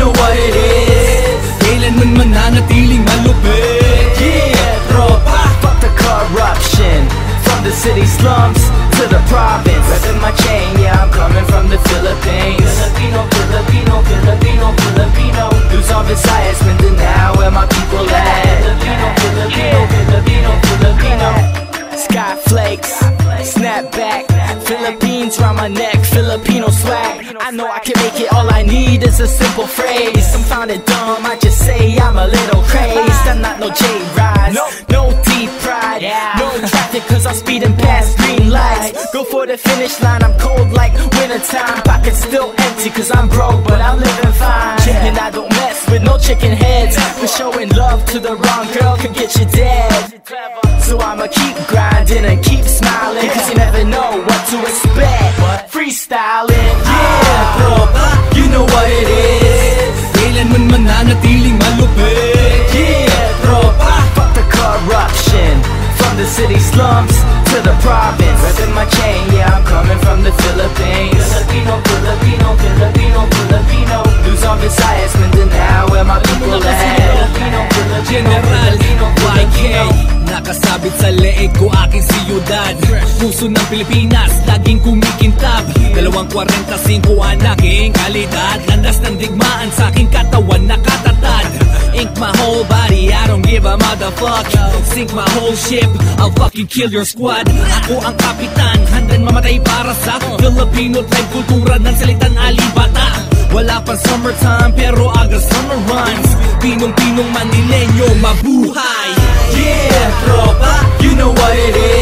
know what it is. Kailanman mananatiling malupit. Yeah, tropa. Fuck the corruption. From the city slums to the province, repping my chain, yeah, I'm coming from the Philippines. Filipino, Filipino, Filipino, Filipino. Luzon, Visayas, Mindanao, where my people at. Filipino, Filipino, Filipino, Filipino. Sky flakes, snapback, Philippines round my neck, Filipino swag. I know I can make it, all I need is a simple phrase. Some found it dumb, I just say I'm a little crazed. I'm not no J-Rise, no deep pride, no traffic cause I'm speeding past green lights. Go for the finish line, I'm cold like wintertime. Pockets still empty cause I'm broke, but I'm living fine. And I don't mess with no chicken heads, but showing love to the wrong girl could get you dead. So I'ma keep grinding and keep smiling, cause you never know what to expect. Freestyling, yeah, tropa, You know what it is. Kailanman mananatiling malupit. Yeah, tropa. fuck the corruption. From the city slums to the province, repping my chain, yeah, I'm coming from the Philippines. Filipino, Filipino, Filipino, Filipino. Luzon, Visayas, Mindanao, where my people at. Filipino, Filipino, General Filipino, YK, Filipino. nakasabit sa leeg ko aking siyudad. Puso ng Pilipinas, laging kumikintab. 2.45 ang aking kalidad. Landas ng digmaan sa aking katawan nakatatad. Ink my whole body, I don't give a motherfuck. Sink my whole ship, I'll fucking kill your squad. Ako ang kapitan, handang mamatay para sa Filipino tribe, kultura ng salitan alibata. Wala pang summertime pero aga summer runs. Pinong-pinong Manileño, mabuhay. Yeah, tropa, you know what it is.